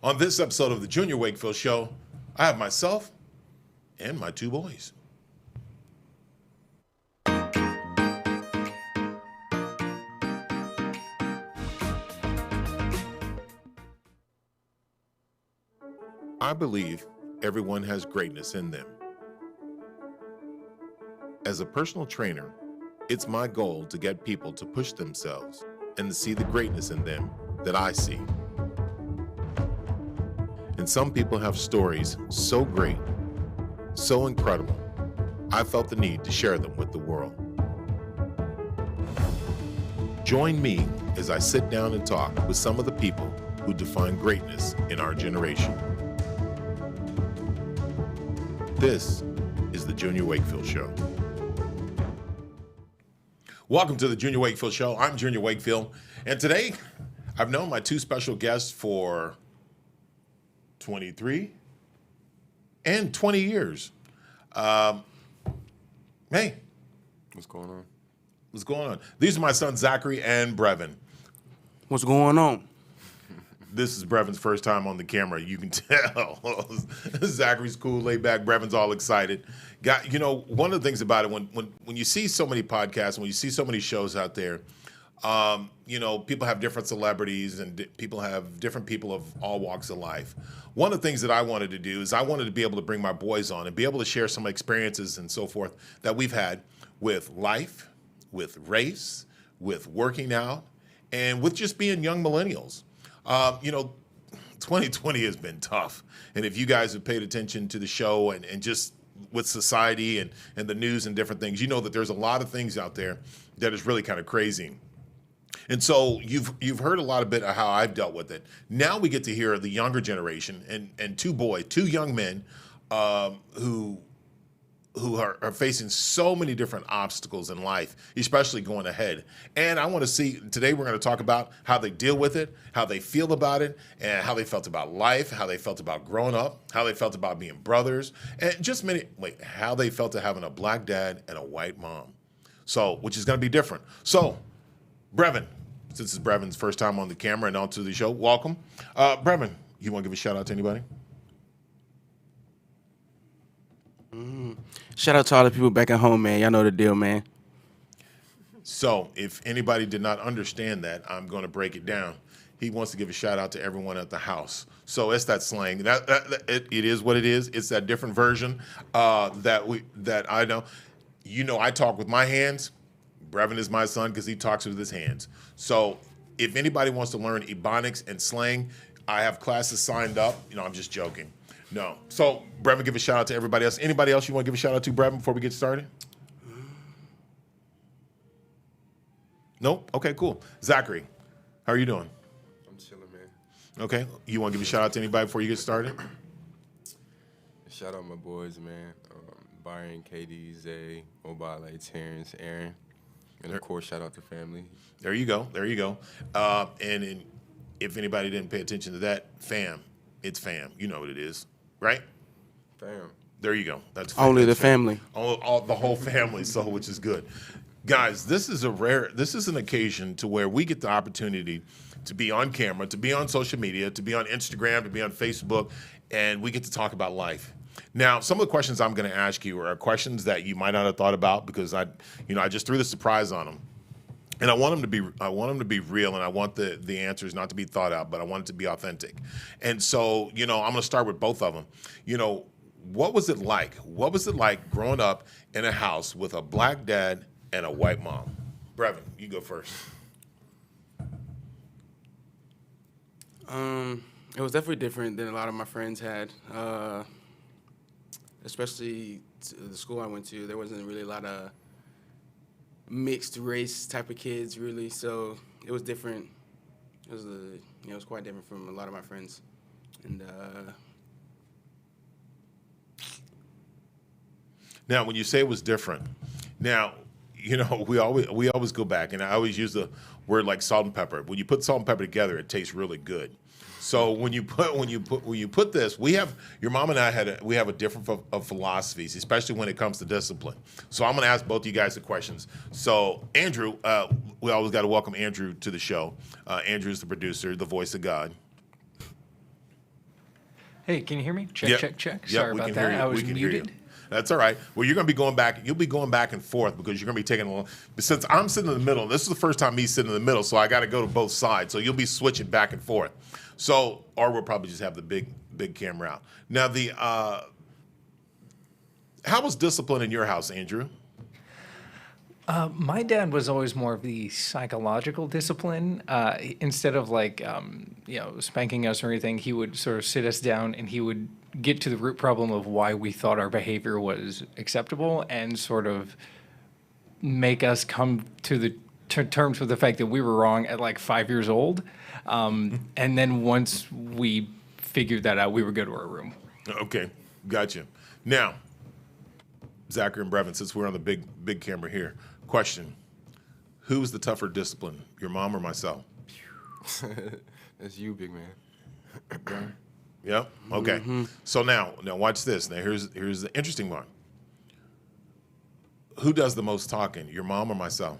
On this episode of the Junior Wakefield Show, I have myself and my two boys. I believe everyone has greatness in them. As a personal trainer, it's my goal to get people to push themselves and to see the greatness in them that I see. And some people have stories so great, so incredible, I felt the need to share them with the world. Join me as I sit down and talk with some of the people who define greatness in our generation. This is the Junior Wakefield Show. Welcome to the Junior Wakefield Show. I'm Junior Wakefield, and today I've known my two special guests for 23 and 20 years. Hey. What's going on? What's going on? These are my sons, Zachary and Breven. What's going on? This is Breven's first time on the camera. You can tell. Zachary's cool, laid back. Breven's all excited. One of the things about it, when you see so many podcasts, when you see so many shows out there, people have different celebrities and people have different people of all walks of life. One of the things that I wanted to do is I wanted to be able to bring my boys on and be able to share some experiences and so forth that we've had with life, with race, with working out, and with just being young millennials. 2020 has been tough. And if you guys have paid attention to the show and just with society and the news and different things, you know that there's a lot of things out there that is really kind of crazy. And so you've heard a lot of bit of how I've dealt with it. Now we get to hear the younger generation and two young men who are facing so many different obstacles in life, especially going ahead. And I want to see, today we're going to talk about how they deal with it, how they feel about it, and how they felt about life, how they felt about growing up, how they felt about being brothers, and how they felt to having a black dad and a white mom. So, which is going to be different. So, Breven, since it's Breven's first time on the camera and onto the show, welcome. Breven, you want to give a shout out to anybody? Shout out to all the people back at home, man. Y'all know the deal, man. So if anybody did not understand that, I'm going to break it down. He wants to give a shout out to everyone at the house. So it's that slang. It is what it is. It's that different version that I know. I talk with my hands. Breven is my son because he talks with his hands. So if anybody wants to learn Ebonics and slang, I have classes signed up. I'm just joking. No. So, Breven, give a shout out to everybody else. Anybody else you want to give a shout out to, Breven, before we get started? Nope? Okay, cool. Zachary, how are you doing? I'm chilling, man. Okay. You want to give a shout out to anybody before you get started? Shout out my boys, man. Byron, KD, Zay, Obale, Terrence, Aaron. And, of course, shout out to family. There you go. And if anybody didn't pay attention to that, fam. It's fam. You know what it is. Right? Fam. There you go. That's Only the family. All the whole family, so which is good. Guys, this is an occasion to where we get the opportunity to be on camera, to be on social media, to be on Instagram, to be on Facebook, and we get to talk about life. Now, some of the questions I'm going to ask you are questions that you might not have thought about because I just threw the surprise on them. And I want them to be real, and I want the answers not to be thought out, but I want it to be authentic. And so, I'm going to start with both of them. What was it like? What was it like growing up in a house with a black dad and a white mom? Breven, you go first. It was definitely different than a lot of my friends had, especially the school I went to. There wasn't really a lot of mixed race type of kids, really. So it was different. It was quite different from a lot of my friends, and Now, when you say it was different, now we always go back, and I always use the word like salt and pepper. When you put salt and pepper together, it tastes really good. So when you put this, your mom and I have a different of philosophies, especially when it comes to discipline. So I'm going to ask both of you guys the questions. So Andrew, we always got to welcome Andrew to the show. Andrew is the producer, the voice of God. Hey, can you hear me? Check, Yep. check, check. Yep, Sorry we about can that. hear you. I was We can hear you. muted. That's all right. Well, you're going to be going back. You'll be going back and forth because you're going to be taking a long. But since I'm sitting in the middle, this is the first time he's sitting in the middle, so I got to go to both sides. So you'll be switching back and forth. So, or we'll probably just have the big camera out. Now, how was discipline in your house, Andrew? My dad was always more of the psychological discipline. Instead of like, spanking us or anything, he would sort of sit us down and he would get to the root problem of why we thought our behavior was acceptable and sort of make us come to terms with the fact that we were wrong at like 5 years old. And then once we figured that out, we would go to our room. Okay, gotcha. Now, Zachary and Breven, since we're on the big camera here, question: who's the tougher discipline, your mom or myself? That's you, big man. Yep. Okay. So now watch this. Now here's the interesting one. Who does the most talking, your mom or myself?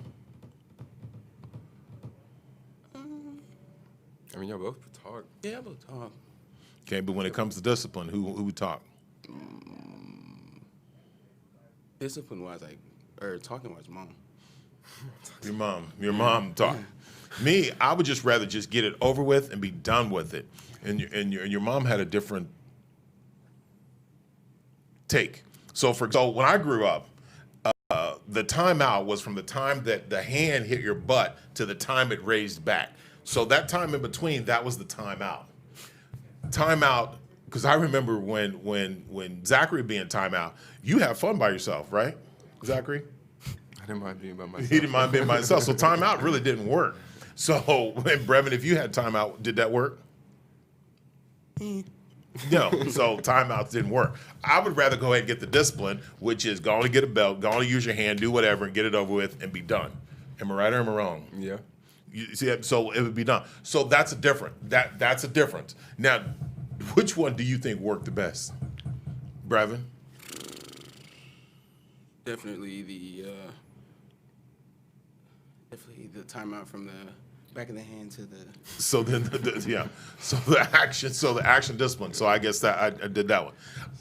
I mean, y'all both talk. Yeah, but talk. Okay, but when it comes to discipline, who would talk? Discipline-wise, or talking-wise, mom. Your mom talk. Me, I would just rather just get it over with and be done with it. And your mom had a different take. So when I grew up, the timeout was from the time that the hand hit your butt to the time it raised back. So that time in between, that was the timeout. Timeout, because I remember when Zachary being timeout, you have fun by yourself, right, Zachary? I didn't mind being by myself. He didn't mind being by himself. So timeout really didn't work. So, and Breven, if you had timeout, did that work? No. So timeouts didn't work. I would rather go ahead and get the discipline, which is go on and get a belt, go on and use your hand, do whatever, and get it over with and be done. Am I right or am I wrong? Yeah. You see, so it would be done. So that's a difference. Now, which one do you think worked the best, Breven? Definitely the timeout from the back of the hand to the. So then, So the action discipline. So I guess that I did that one.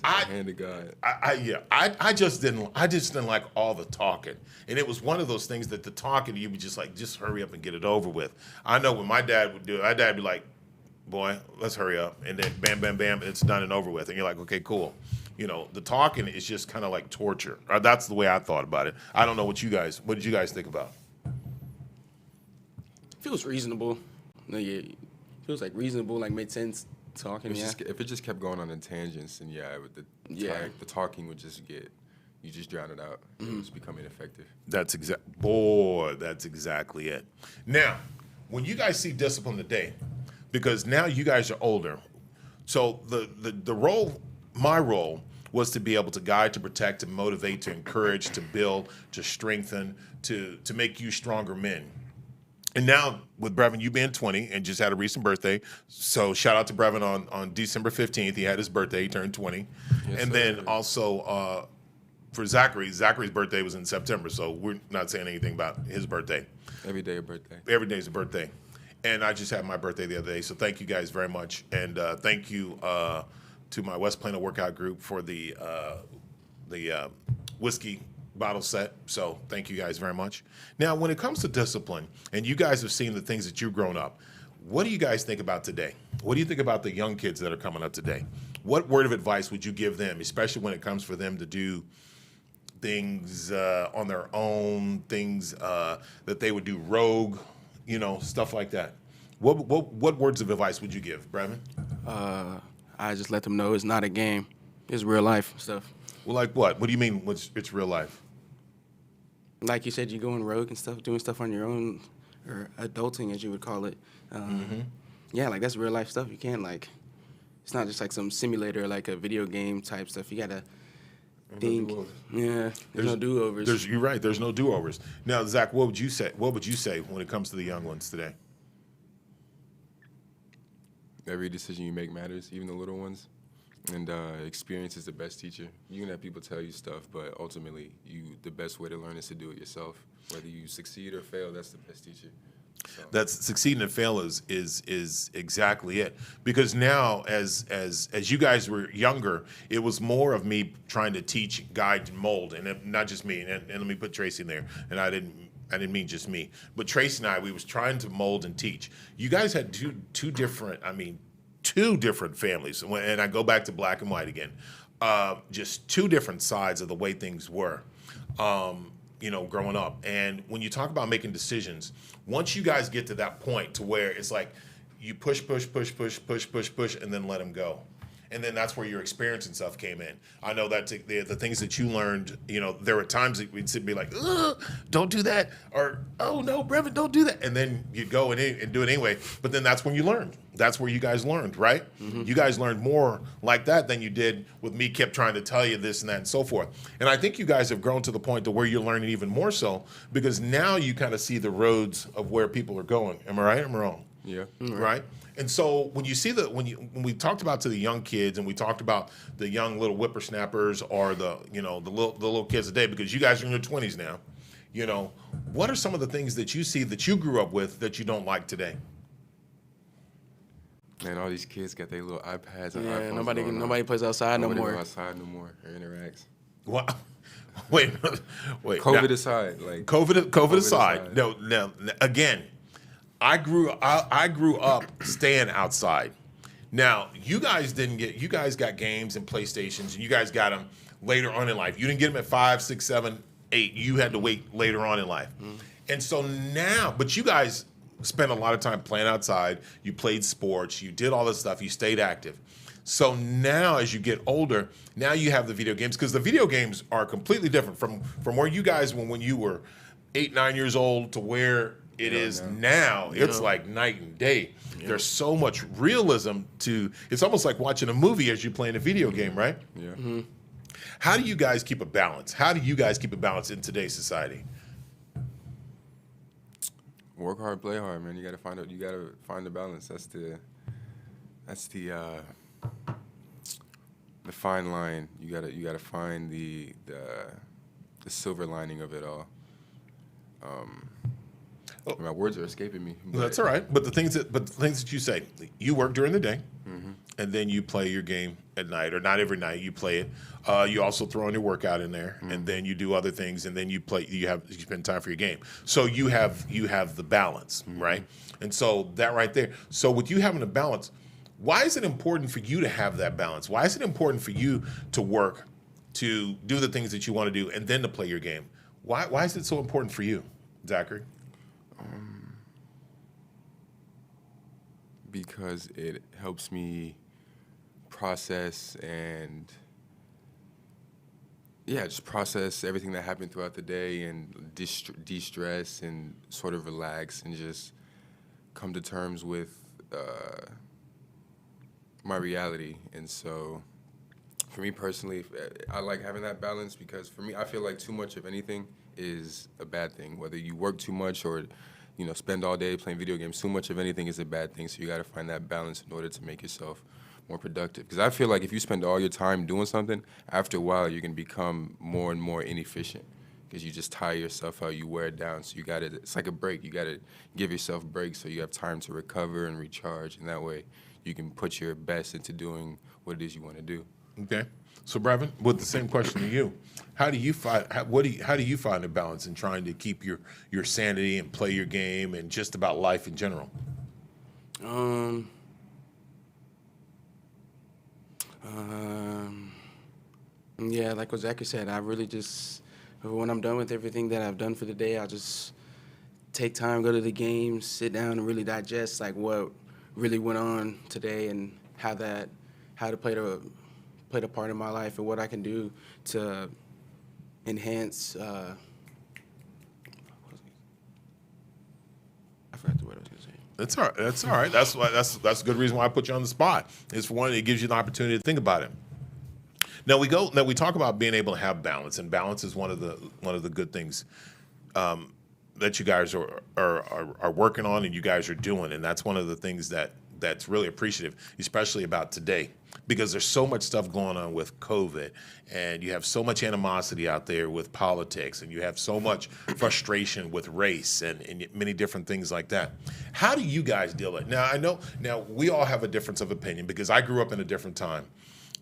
Hand of God. I just didn't like all the talking, and it was one of those things that the talking you would just like just hurry up and get it over with. I know when my dad would do it, my dad would be like, "Boy, let's hurry up," and then bam, bam, bam, it's done and over with, and you're like, "Okay, cool." You know, the talking is just kind of like torture. That's the way I thought about it. I don't know what did you guys think about? Feels reasonable. No, yeah, feels like reasonable, like made sense talking. If it just kept going on in tangents, then the talking would just you just drown it out. It would just become ineffective. That's exactly it. Now, when you guys see discipline today, because now you guys are older, so the role, my role, was to be able to guide, to protect, to motivate, to encourage, to build, to strengthen, to make you stronger men. And now with Breven, you being 20 and just had a recent birthday, so shout out to Breven on December 15th. He had his birthday, he turned 20. Yes, and sir. then also for Zachary's birthday was in September, so we're not saying anything about his birthday. Every day a birthday. Every day's a birthday. And I just had my birthday the other day, so thank you guys very much. And thank you to my West Plano workout group for the whiskey bottle set. So thank you guys very much. Now, when it comes to discipline, and you guys have seen the things that you've grown up, what do you guys think about today? What do you think about the young kids that are coming up today? What word of advice would you give them, especially when it comes for them to do things on their own, things that they would do rogue, stuff like that? What words of advice would you give, Breven? I just let them know it's not a game. It's real life stuff. Well, like what? What do you mean it's real life? Like you said, you going rogue and stuff, doing stuff on your own, or adulting as you would call it. Yeah, like that's real life stuff. You can't it's not just like some simulator, like a video game type stuff. You gotta think. Yeah, there's no do-overs. You're right. There's no do-overs. Now, Zach, what would you say? What would you say when it comes to the young ones today? Every decision you make matters, even the little ones. And experience is the best teacher. You can have people tell you stuff, but ultimately, the best way to learn is to do it yourself. Whether you succeed or fail, that's the best teacher. So, That's succeeding and fail is exactly it. Because now, as you guys were younger, it was more of me trying to teach, guide, and mold, and not just me. And let me put Tracy in there. And I didn't mean just me, but Tracy and I, we was trying to mold and teach. You guys had two different, two different families. And I go back to black and white again. Just two different sides of the way things were. Growing up. And when you talk about making decisions, once you guys get to that point to where it's like you push, and then let them go. And then that's where your experience and stuff came in. I know that the things that you learned, there were times that we'd sit and be like, ugh, don't do that. Or, oh no, Breven, don't do that. And then you'd go and do it anyway. But then that's when you learned. That's where you guys learned, right? Mm-hmm. You guys learned more like that than you did with me kept trying to tell you this and that and so forth. And I think you guys have grown to the point to where you're learning even more so because now you kind of see the roads of where people are going. Am I right or am I wrong? Yeah. Right? And so when you see when we talked about to the young kids and we talked about the young little whippersnappers or the little kids today, because you guys are in your 20s now, what are some of the things that you see that you grew up with that you don't like today? Man, all these kids got their little iPads and Yeah, iPhones. nobody plays outside no Nobody more. goes outside no more or interacts. What? Wait. COVID aside, like COVID aside. No. Again, I grew up staying outside. Now, you guys got games and PlayStations, and you guys got them later on in life. You didn't get them at 5, 6, 7, 8. You had to wait later on in life. Mm-hmm. And so now, but you guys spent a lot of time playing outside. You played sports. You did all this stuff. You stayed active. So now, as you get older, now you have the video games because the video games are completely different from where you guys when you were 8, 9 years old to where it is now. It's like night and day. Yeah. There's so much realism to. It's almost like watching a movie as you're playing a video game, right? Yeah. Mm-hmm. How do you guys keep a balance? How do you guys keep a balance in today's society? Work hard, play hard, man. You gotta find the balance. That's the fine line. You gotta find the silver lining of it all. My words are escaping me. That's all right. But the things that you say, you work during the day, mm-hmm. and then you play your game at night, or not every night. You play it. You also throw in your workout in there, mm-hmm. and then you do other things, and then you play. You spend time for your game. So you have the balance, mm-hmm. right? And so that right there. So with you having a balance, why is it important for you to have that balance? Why is it important for you to work, to do the things that you want to do, and then to play your game? Why is it so important for you, Zachary? Because it helps me process and just process everything that happened throughout the day and de-stress and sort of relax and just come to terms with my reality. And so for me personally, I like having that balance because for me, I feel like too much of anything is a bad thing. Whether you work too much or spend all day playing video games, too much of anything is a bad thing. So you got to find that balance in order to make yourself more productive. Because I feel like if you spend all your time doing something, after a while you're gonna become more and more inefficient because you just tire yourself out, you wear it down. So it's like a break. You gotta give yourself breaks so you have time to recover and recharge, and that way you can put your best into doing what it is you want to do. Okay. So, Breven, with the same question to you, how do you find a balance in trying to keep your sanity and play your game and just about life in general? Yeah, like what Zachary said, I really just, when I'm done with everything that I've done for the day, I'll just take time, go to the game, sit down and really digest like what really went on today and how to play the part in my life and what I can do to enhance. I forgot the word I was going to say. That's all right. That's all right. That's a good reason why I put you on the spot. Is for one, it gives you the opportunity to think about it. Now we talk about being able to have balance, and balance is one of the good things that you guys are working on and you guys are doing, and that's one of the things that's really appreciative, especially about today. because there's so much stuff going on with COVID, and you have so much animosity out there with politics, and you have so much frustration with race and many different things like that. How do you guys deal with it? Now, I know we all have a difference of opinion because I grew up in a different time,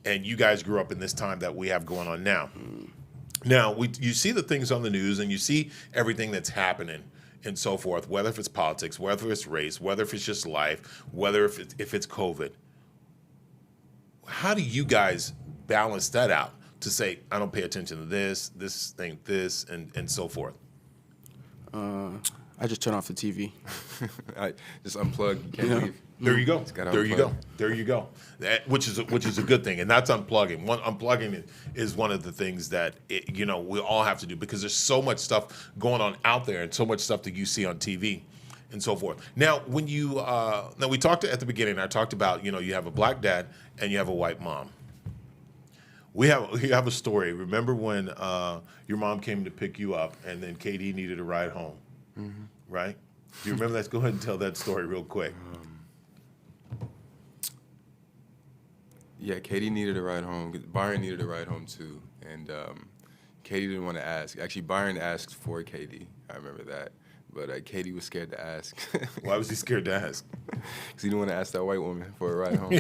and you guys grew up in this time that we have going on now. Now, you see the things on the news, and you see everything that's happening and so forth, whether if it's politics, whether it's race, whether if it's just life, whether if it's COVID. How do you guys balance that out to say, I don't pay attention to this thing, and so forth? I just turn off the TV. I just unplug. You can't leave. There you go. gotta There you unplug. go. There you go. Which is a good thing, and that's unplugging. Unplugging is one of the things that we all have to do because there's so much stuff going on out there and so much stuff that you see on TV and so forth. Now, when you we talked at the beginning. I talked about you have a black dad and you have a white mom. We have a story. Remember when your mom came to pick you up and then KD needed a ride home, right? Do you remember that? Go ahead and tell that story real quick. Yeah, Katie needed a ride home. Byron needed a ride home too, and Katie didn't want to ask. Actually, Byron asked for Katie. I remember that, but Katie was scared to ask. Why was he scared to ask? Because he didn't want to ask that white woman for a ride home.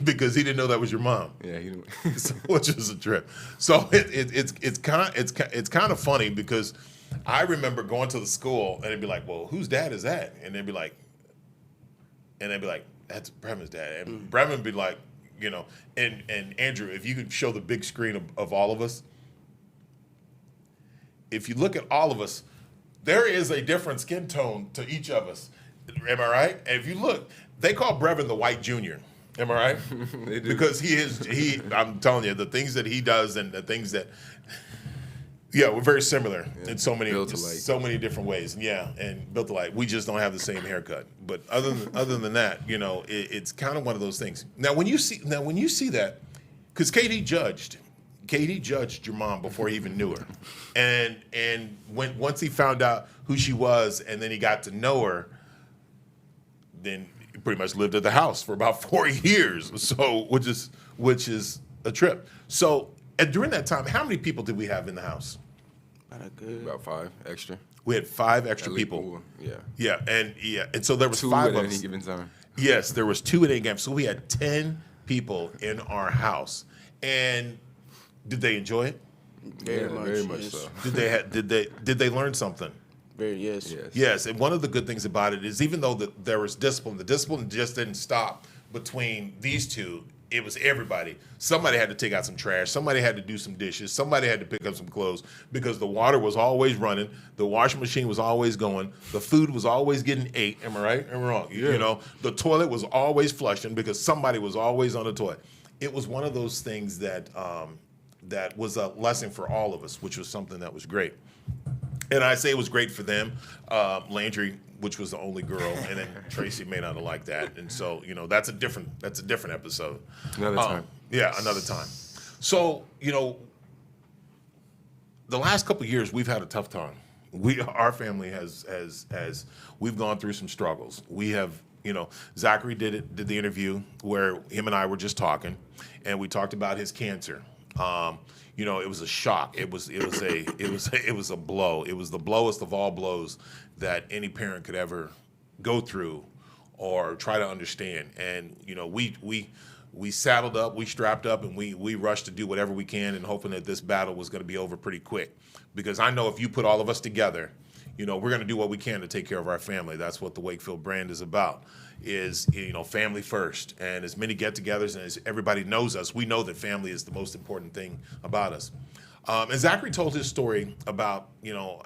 Because he didn't know that was your mom. Yeah, he didn't. So, which is a trip. So it's kind of funny because I remember going to the school and it'd be like, well, whose dad is that? And they'd be like, that's Breven's dad. And Breven would be like, and Andrew, if you could show the big screen of all of us, if you look at all of us, there is a different skin tone to each of us. Am I right? And if you look, they call Breven the white junior. Am I right? They do. Because I'm telling you, the things that he does and the things that, we're very similar in so many different ways. Yeah, and built alike. We just don't have the same haircut. But other than that, it's kind of one of those things. Now, when you see that, because KD judged your mom before he even knew her, and once he found out who she was, and then he got to know her, then he pretty much lived at the house for about 4 years. So which is a trip. So during that time, how many people did we have in the house? About 5 extra. We had 5 extra At least people. four, Yeah. Yeah, and so there was 2 5 at of any us. given time. Yes, there was 2 at any game. So we had 10 people in our house. And did they enjoy it? Very Very much yes. so. Did they learn something? Yes. Yes. Yes, and one of the good things about it is even though there was discipline, the discipline just didn't stop between these 2. It was everybody. Somebody had to take out some trash. Somebody had to do some dishes. Somebody had to pick up some clothes because the water was always running. The washing machine was always going. The food was always getting ate. Am I right? Am I wrong? Yeah. The toilet was always flushing because somebody was always on the toilet. It was one of those things that that was a lesson for all of us, which was something that was great. And I say it was great for them. Landry, which was the only girl, and then Tracy may not have liked that, and so that's a different episode. Another time. Yeah, another time. So the last couple of years we've had a tough time. Our family has we've gone through some struggles. We have Zachary did the interview where him and I were just talking, and we talked about his cancer. It was a shock. It was a blow. It was the blowest of all blows that any parent could ever go through or try to understand. And we saddled up, we strapped up, and we rushed to do whatever we can, and hoping that this battle was going to be over pretty quick. Because I know if you put all of us together, we're going to do what we can to take care of our family. That's what the Wakefield brand is about. Is family first, and as many get-togethers and as everybody knows us, we know that family is the most important thing about us. And Zachary told his story about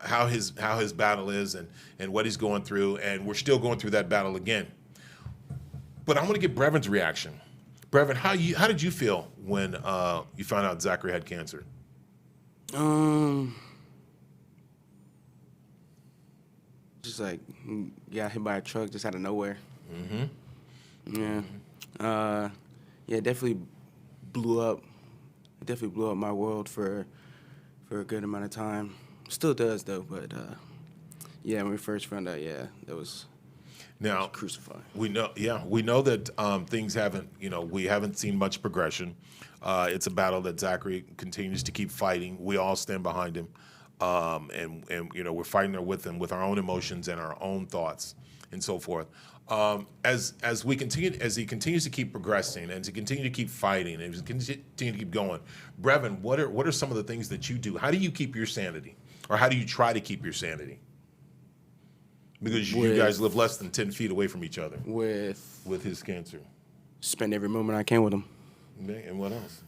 how his battle is and what he's going through, and we're still going through that battle again. But I want to get Breven's reaction. Breven, how did you feel when you found out Zachary had cancer? Just like got hit by a truck just out of nowhere. Yeah. It definitely blew up. It definitely blew up my world for a good amount of time. Still does though, but when we first found out, that was. Now, Crucified. we know that things haven't, we haven't seen much progression. It's a battle that Zachary continues to keep fighting. We all stand behind him, and we're fighting there with him with our own emotions and our own thoughts and so forth. As he continues to keep progressing and to continue to keep fighting and to continue to keep going, Breven, what are some of the things that you do? How do you keep your sanity, or how do you try to keep your sanity? Because you guys live less than 10 feet away from each other with his cancer. Spend every moment I can with him. Okay, and what else?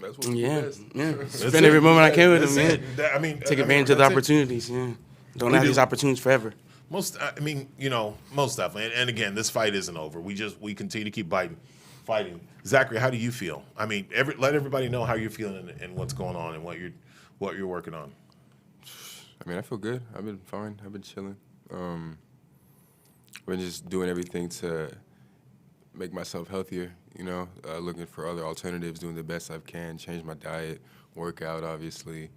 That's what Spend every moment I can with him, man. I mean, Take advantage of the opportunities, yeah. Don't have these opportunities forever. Most definitely. And again, this fight isn't over. We continue to keep fighting. Zachary, how do you feel? I mean, let everybody know how you're feeling and what's going on and what you're working on. I mean, I feel good. I've been fine. I've been chilling. I've been just doing everything to make myself healthier, looking for other alternatives, doing the best I can, change my diet, work out, obviously,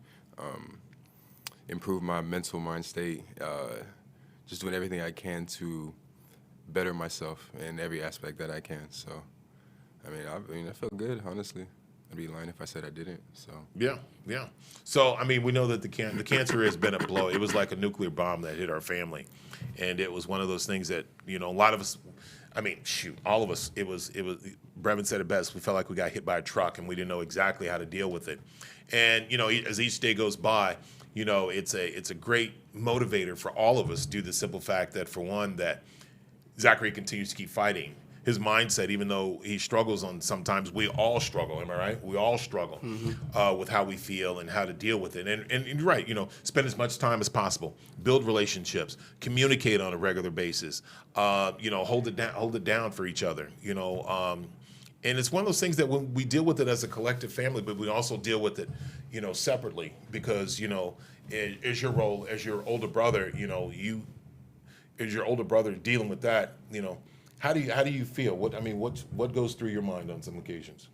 improve my mental mind state, just doing everything I can to better myself in every aspect that I can. So, I feel good, honestly. I'd be lying if I said I didn't. So yeah. So I mean, we know that the cancer has been a blow. It was like a nuclear bomb that hit our family, and it was one of those things that a lot of us. I mean, all of us. It was. Breven said it best. We felt like we got hit by a truck, and we didn't know exactly how to deal with it. And as each day goes by, it's a great motivator for all of us due to the simple fact that, for one, that Zachary continues to keep fighting. His mindset, even though he struggles sometimes, we all struggle. Am I right? We all struggle with how we feel and how to deal with it. And you're right. Spend as much time as possible, build relationships, communicate on a regular basis. Hold it down for each other. And it's one of those things that when we deal with it as a collective family, but we also deal with it, separately, because as your role as your older brother, as your older brother dealing with that, How do you feel? What goes through your mind on some occasions?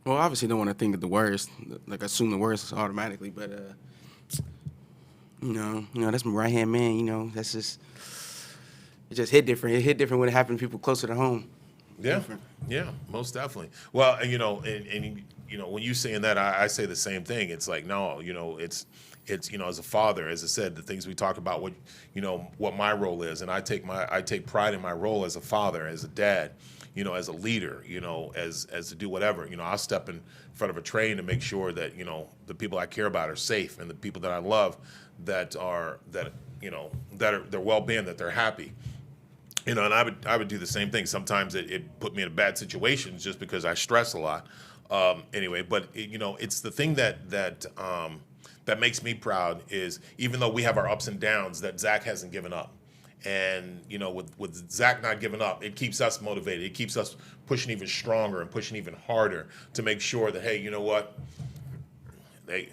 Well, obviously, don't want to think of the worst, like assume the worst automatically. But that's my right hand man. That's just it just hit different. It hit different when it happened to people closer to home. Yeah, different. Yeah, most definitely. Well, when you saying that, I say the same thing. It's like no, it's as a father, as I said, the things we talk about, what my role is, and I take pride in my role as a father, as a dad, as a leader, as to do whatever. I'll step in front of a train to make sure that the people I care about are safe, and the people that I love that are their well-being, that they're happy. And I would do the same thing. Sometimes it put me in bad situations just because I stress a lot. Anyway, but it's the thing that makes me proud is, even though we have our ups and downs, that Zach hasn't given up. And, with Zach not giving up, it keeps us motivated. It keeps us pushing even stronger and pushing even harder to make sure that, hey, you know what? They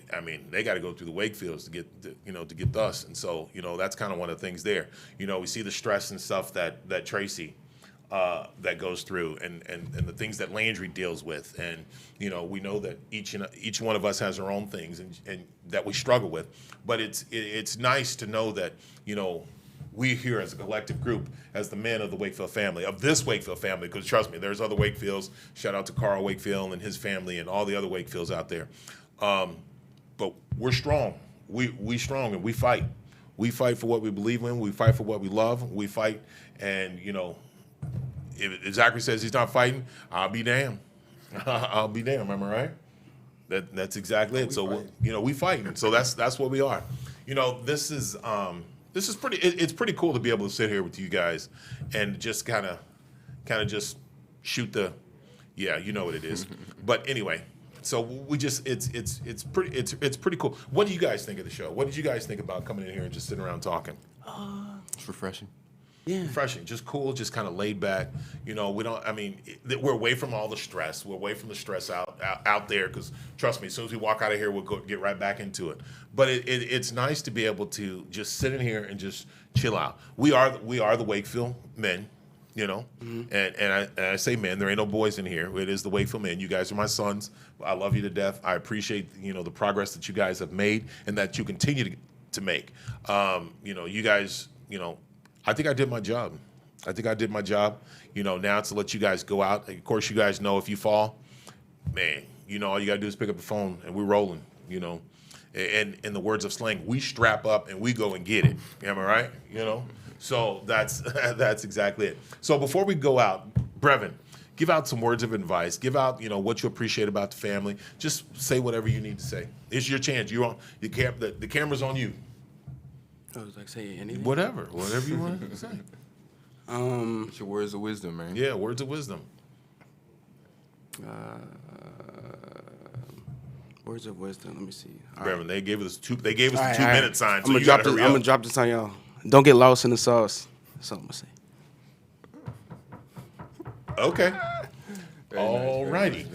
got to go through the Wakefields to get us. And so, that's kind of one of the things there. We see the stress and stuff that Tracy, that goes through, and the things that Landry deals with, and we know that each one of us has our own things and that we struggle with, but it's nice to know that we here as a collective group, as the men of the Wakefield family, of this Wakefield family, because trust me, there's other Wakefields. Shout out to Carl Wakefield and his family and all the other Wakefields out there, but we're strong. We strong, and we fight. We fight for what we believe in. We fight for what we love. We fight, and if Zachary says he's not fighting, I'll be damned. I'll be damned. Am I right? That's exactly it. So we fight, and so that's what we are. This is pretty. It's pretty cool to be able to sit here with you guys and just kind of just shoot the, you know what it is. But anyway, so we just it's pretty cool. What do you guys think of the show? What did you guys think about coming in here and just sitting around talking? It's refreshing. Yeah. Refreshing, just cool, just kind of laid back. We don't. We're away from all the stress. We're away from the stress out there, because trust me, as soon as we walk out of here, we'll get right back into it. But it's nice to be able to just sit in here and just chill out. We are the Wakefield men. You know, and I say men, there ain't no boys in here. It is the Wakefield men. You guys are my sons. I love you to death. I appreciate, you know, the progress that you guys have made and that you continue to make. You know, you guys, you know, I think I did my job. I think I did my job. You know, now to let you guys go out. Of course, you guys know if you fall, man, you know, all you got to do is pick up the phone and we're rolling, you know. And in the words of slang, we strap up and we go and get it. Am I right? You know? So that's exactly it. So before we go out, Breven, give out some words of advice. Give out, you know, what you appreciate about the family. Just say whatever you need to say. It's your chance. You're on the camera's on you. I was like, say anything. Whatever you want to say. It's your words of wisdom, man. Yeah, words of wisdom. Words of wisdom. Let me see. All Breven, right. they gave us the 2 All minute right. sign. I'm So gonna you drop gotta this. hurry I'm up. gonna drop this on y'all. Don't get lost in the sauce. That's all I'm gonna say. Okay. Very All righty.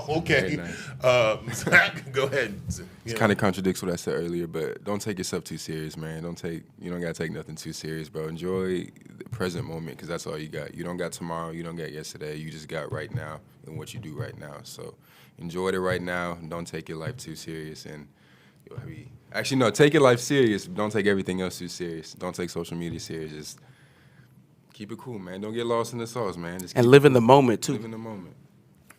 Okay. Nice. Zach, go ahead. It kind of contradicts what I said earlier, but don't take yourself too serious, man. You don't gotta take nothing too serious, bro. Enjoy the present moment because that's all you got. You don't got tomorrow. You don't got yesterday. You just got right now and what you do right now. So enjoy it right now. Don't take your life too serious. And actually, no, take your life serious. But don't take everything else too serious. Don't take social media serious. Just keep it cool, man. Don't get lost in the sauce, man. Just And keep live it in the cool. moment too. Live in the moment.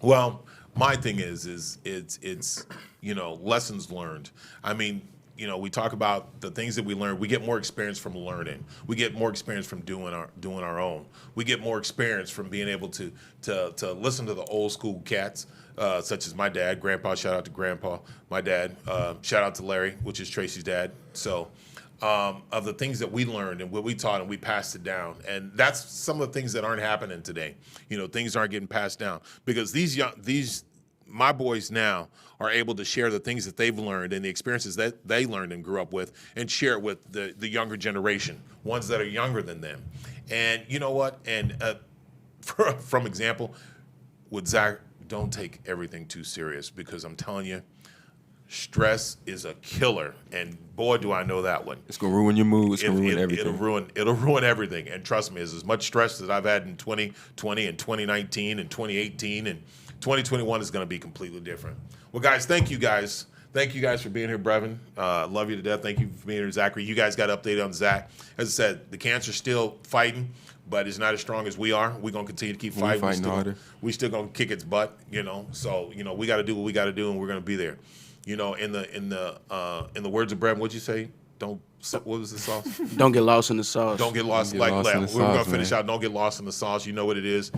Well, my thing is it's you know, lessons learned. I mean, you know, we talk about the things that we learn. We get more experience from learning. We get more experience from doing our own. We get more experience from being able to listen to the old school cats, such as my dad, Grandpa. Shout out to Grandpa, my dad. Shout out to Larry, which is Tracy's dad. So. Of the things that we learned and what we taught and we passed it down. And that's some of the things that aren't happening today. You know, things aren't getting passed down because my boys now are able to share the things that they've learned and the experiences that they learned and grew up with and share it with the younger generation, ones that are younger than them. And you know what? And from example, with Zach, don't take everything too serious because I'm telling you, stress is a killer, and boy, do I know that one. It's gonna ruin your mood. It's gonna ruin everything. It'll ruin everything. And trust me, as much stress that I've had in 2020 and 2019 and 2018 and 2021 is going to be completely different. Well, guys, thank you guys. Thank you guys for being here, Breven. Love you to death. Thank you for being here, Zachary. You guys got updated on Zach. As I said, the cancer's still fighting, but it's not as strong as we are. We're going to continue to keep fighting. We still going to kick its butt, you know. So, you know, we got to do what we got to do, and we're going to be there. You know, in the words of Breven, what'd you say? What was the sauce? Don't get lost in the sauce. Don't get lost. Don't get lost in the We're going sauce, to finish man. out. Don't get lost in the sauce. You know what it is.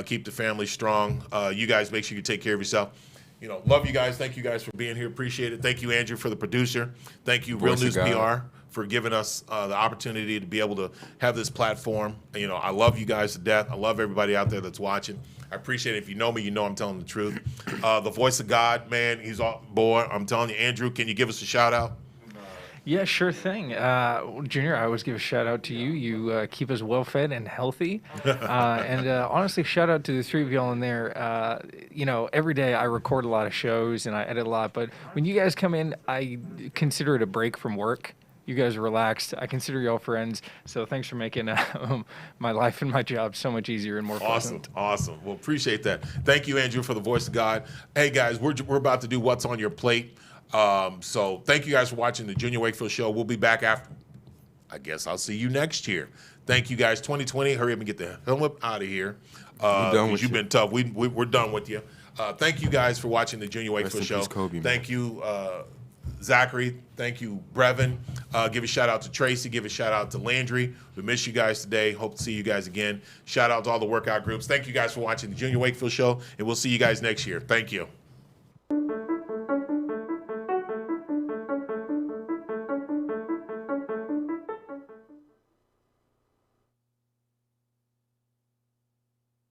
Keep the family strong. You guys make sure you take care of yourself. You know, love you guys. Thank you guys for being here. Appreciate it. Thank you, Andrew, for the producer. Thank you, Real Voice News of God. PR, for giving us the opportunity to be able to have this platform. You know, I love you guys to death. I love everybody out there that's watching. I appreciate it. If you know me, you know I'm telling the truth. The voice of God, man, he's all boy. I'm telling you, Andrew, can you give us a shout out? Yeah, sure thing. Junior, I always give a shout out to you. You keep us well fed and healthy. And honestly, shout out to the three of y'all in there. You know, every day I record a lot of shows and I edit a lot, but when you guys come in, I consider it a break from work. You guys are relaxed. I consider y'all friends. So thanks for making my life and my job so much easier and more pleasant. Awesome. Well, appreciate that. Thank you, Andrew, for the voice of God. Hey, guys, we're about to do What's on Your Plate. So thank you guys for watching the Junior Wakefield Show. We'll be back after. I guess I'll see you next year. Thank you guys. 2020, hurry up and get the hell up out of here. You've been tough. We're done with you. Thank you guys for watching the Junior Wakefield Show. Peace, Kobe, thank you, Zachary. Thank you, Breven. Give a shout out to Tracy. Give a shout out to Landry. We miss you guys today. Hope to see you guys again. Shout out to all the workout groups. Thank you guys for watching the Junior Wakefield Show, and we'll see you guys next year. Thank you.